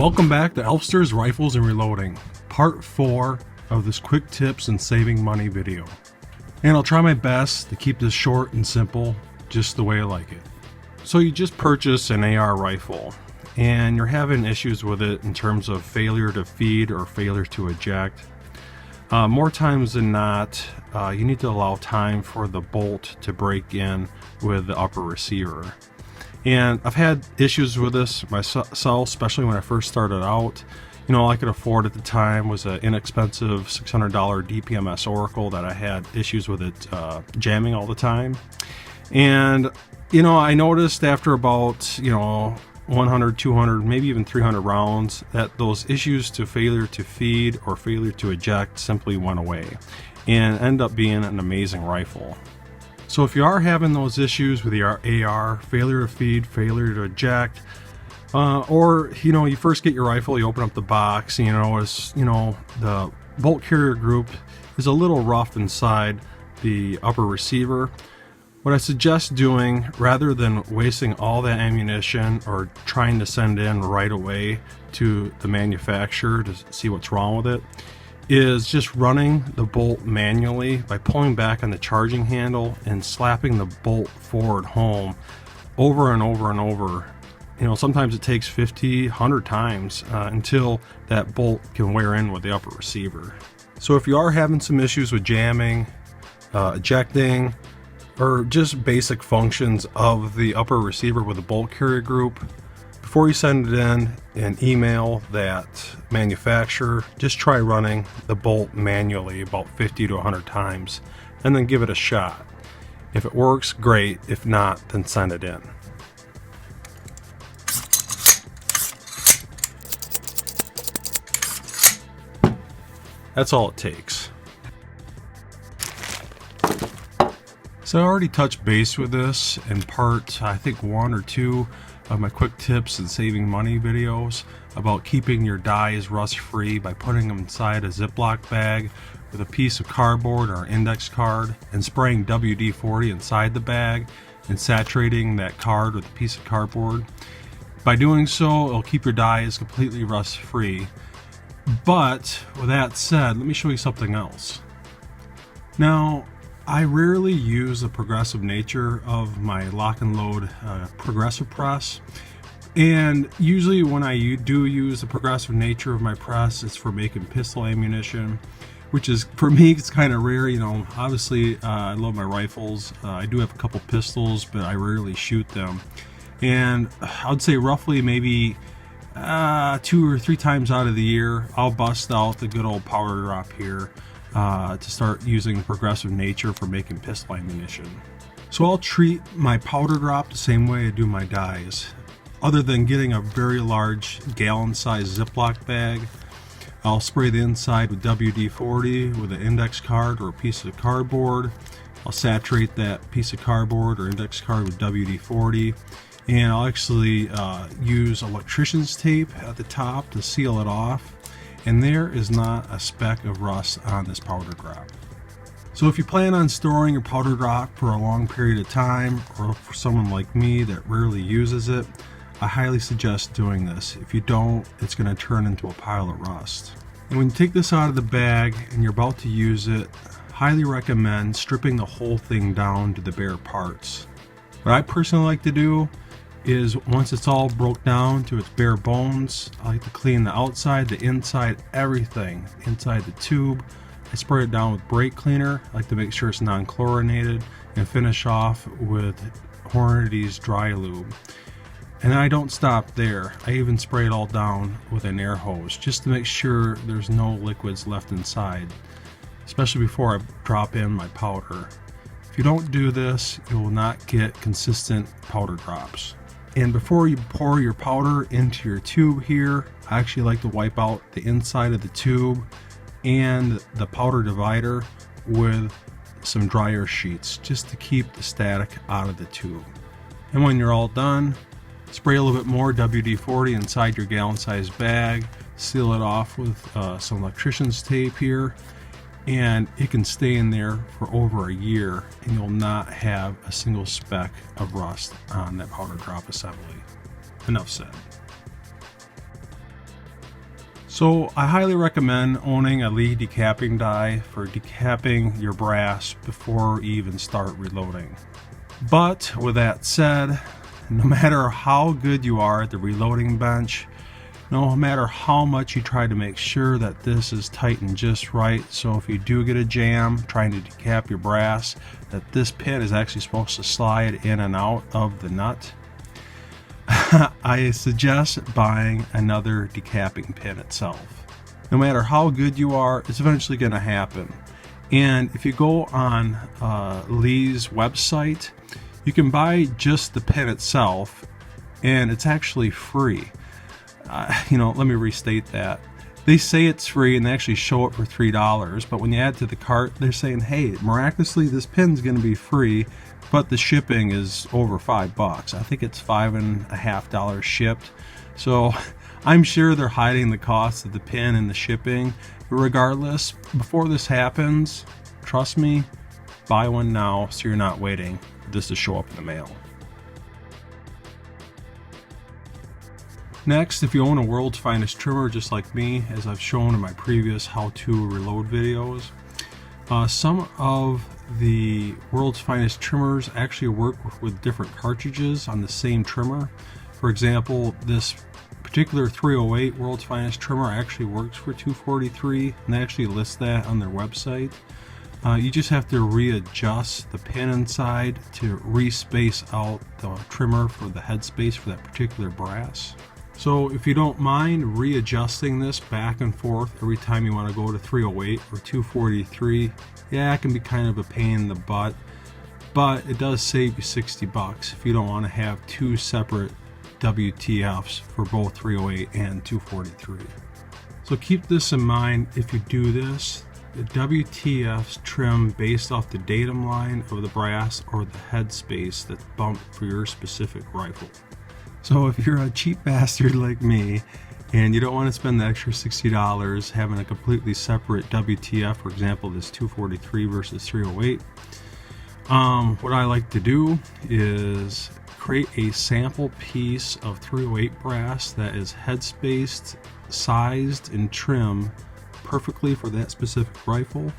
Welcome back to Elfster's Rifles and Reloading, part 4 of this quick tips and saving money video. And I'll try my best to keep this short and simple, just the way I like it. So you just purchased an AR rifle, and you're having issues with it in terms of failure to feed or failure to eject. More times than not, you need to allow time for the bolt to break in with the upper receiver. And I've had issues with this myself, especially when I first started out. You know, all I could afford at the time was an inexpensive $600 DPMS Oracle that I had issues with it jamming all the time. And, you know, I noticed after about, 100, 200, maybe even 300 rounds that those issues to failure to feed or failure to eject simply went away and ended up being an amazing rifle. So if you are having those issues with your AR, failure to feed, failure to eject, or you first get your rifle, you open up the box, and the bolt carrier group is a little rough inside the upper receiver. What I suggest doing, rather than wasting all that ammunition or trying to send in right away to the manufacturer to see what's wrong with it, is just running the bolt manually by pulling back on the charging handle and slapping the bolt forward home over and over and over. Sometimes it takes 50, 100 times until that bolt can wear in with the upper receiver. So if you are having some issues with jamming, ejecting, or just basic functions of the upper receiver with the bolt carrier group, before you send it in and email that manufacturer, just try running the bolt manually about 50 to 100 times and then give it a shot. If it works, great. If not, then send it in. That's all it takes. So I already touched base with this in part, I think 1 or 2 of my quick tips and saving money videos about keeping your dies rust free by putting them inside a Ziploc bag with a piece of cardboard or index card and spraying WD-40 inside the bag and saturating that card with a piece of cardboard. By doing so, it'll keep your dies completely rust free. But with that said, let me show you something else. Now, I rarely use the progressive nature of my lock and load progressive press, and usually when I do use the progressive nature of my press, it's for making pistol ammunition, which is, for me, it's kind of rare. Obviously I love my rifles. I do have a couple pistols, but I rarely shoot them, and I would say roughly maybe 2 or 3 times out of the year I'll bust out the good old powder drop here to start using progressive nature for making pistol ammunition. So I'll treat my powder drop the same way I do my dies. Other than getting a very large gallon-sized Ziploc bag, I'll spray the inside with WD-40 with an index card or a piece of cardboard. I'll saturate that piece of cardboard or index card with WD-40, and I'll actually use electrician's tape at the top to seal it off. And there is not a speck of rust on this powder drop. So if you plan on storing your powder drop for a long period of time, or for someone like me that rarely uses it, I highly suggest doing this. If you don't, it's going to turn into a pile of rust. And when you take this out of the bag and you're about to use it, highly recommend stripping the whole thing down to the bare parts. What I personally like to do is, once it's all broke down to its bare bones, I like to clean the outside, the inside, everything inside the tube. I spray it down with brake cleaner. I like to make sure it's non-chlorinated, and finish off with Hornady's dry lube. And then I don't stop there. I even spray it all down with an air hose just to make sure there's no liquids left inside, especially before I drop in my powder. If you don't do this, you will not get consistent powder drops. And before you pour your powder into your tube here, I actually like to wipe out the inside of the tube and the powder divider with some dryer sheets just to keep the static out of the tube. And when you're all done, spray a little bit more WD-40 inside your gallon-sized bag, seal it off with some electrician's tape here, and it can stay in there for over a year and you'll not have a single speck of rust on that powder drop assembly. Enough said. So I highly recommend owning a lead decapping die for decapping your brass before you even start reloading. But with that said, no matter how good you are at the reloading bench, no matter how much you try to make sure that this is tightened just right, so if you do get a jam trying to decap your brass, that this pin is actually supposed to slide in and out of the nut, I suggest buying another decapping pin itself. No matter how good you are, it's eventually going to happen. And if you go on Lee's website, you can buy just the pin itself, and it's actually free. Let me restate that. They say it's free and they actually show it for $3, but when you add to the cart, they're saying, hey, miraculously this pin's going to be free, but the shipping is over $5. I think it's $5.50 shipped. So I'm sure they're hiding the cost of the pin and the shipping. But regardless, before this happens, trust me, buy one now so you're not waiting for this to show up in the mail. Next, if you own a World's Finest trimmer just like me, as I've shown in my previous how-to reload videos, some of the World's Finest trimmers actually work with different cartridges on the same trimmer. For example, this particular 308 World's Finest trimmer actually works for 243, and they actually list that on their website. You just have to readjust the pin inside to re-space out the trimmer for the headspace for that particular brass. So if you don't mind readjusting this back and forth every time you want to go to 308 or 243, yeah, it can be kind of a pain in the butt, but it does save you $60 if you don't want to have two separate WTFs for both 308 and 243. So keep this in mind if you do this. The WTFs trim based off the datum line of the brass or the headspace that's bumped for your specific rifle. So if you're a cheap bastard like me and you don't want to spend the extra $60 having a completely separate WTF, for example this 243 versus 308, what I like to do is create a sample piece of 308 brass that is headspaced, sized, and trimmed perfectly for that specific rifle,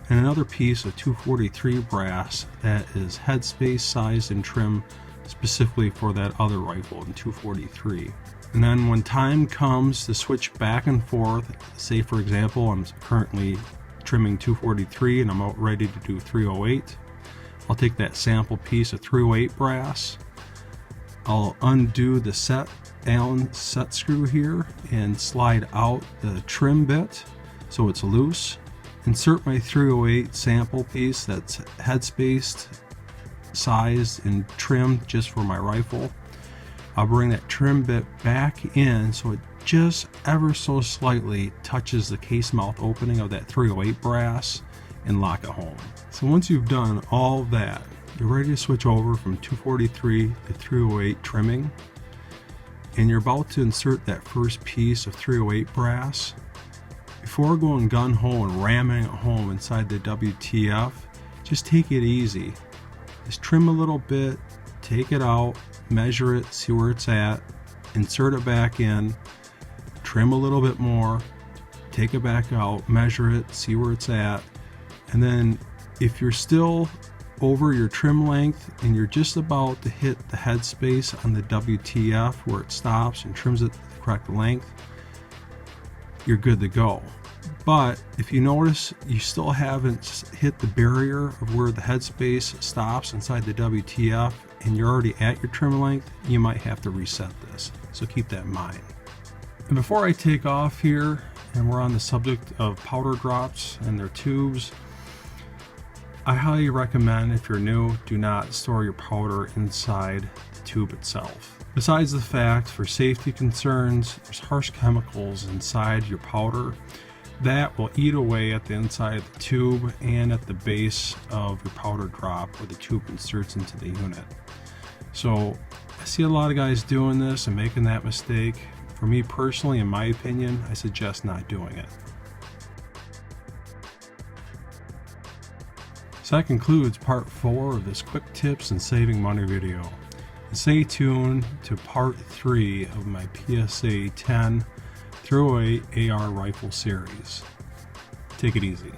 and another piece of 243 brass that is headspace, sized, and trimmed specifically for that other rifle in 243. And then when time comes to switch back and forth, say for example I'm currently trimming 243 and I'm out ready to do 308, I'll take that sample piece of 308 brass, I'll undo the Allen set screw here and slide out the trim bit so it's loose, insert my 308 sample piece that's headspaced, sized, and trimmed just for my rifle. I'll bring that trim bit back in so it just ever so slightly touches the case mouth opening of that 308 brass and lock it home. So once you've done all that, you're ready to switch over from 243 to 308 trimming, and you're about to insert that first piece of 308 brass. Before going gun-ho and ramming it home inside the WTF, just take it easy. Just trim a little bit, take it out, measure it, see where it's at, insert it back in, trim a little bit more, take it back out, measure it, see where it's at, and then if you're still over your trim length and you're just about to hit the headspace on the WTF where it stops and trims it the correct length, you're good to go. But if you notice you still haven't hit the barrier of where the headspace stops inside the WTF and you're already at your trim length, you might have to reset this. So keep that in mind. And before I take off here, and we're on the subject of powder drops and their tubes, I highly recommend, if you're new, do not store your powder inside the tube itself. Besides the fact, for safety concerns, there's harsh chemicals inside your powder that will eat away at the inside of the tube and at the base of your powder drop where the tube inserts into the unit. So I see a lot of guys doing this and making that mistake. For me personally, in my opinion, I suggest not doing it. So that concludes part 4 of this quick tips and saving money video. And stay tuned to part 3 of my PSA 10 throwaway AR rifle series. Take it easy.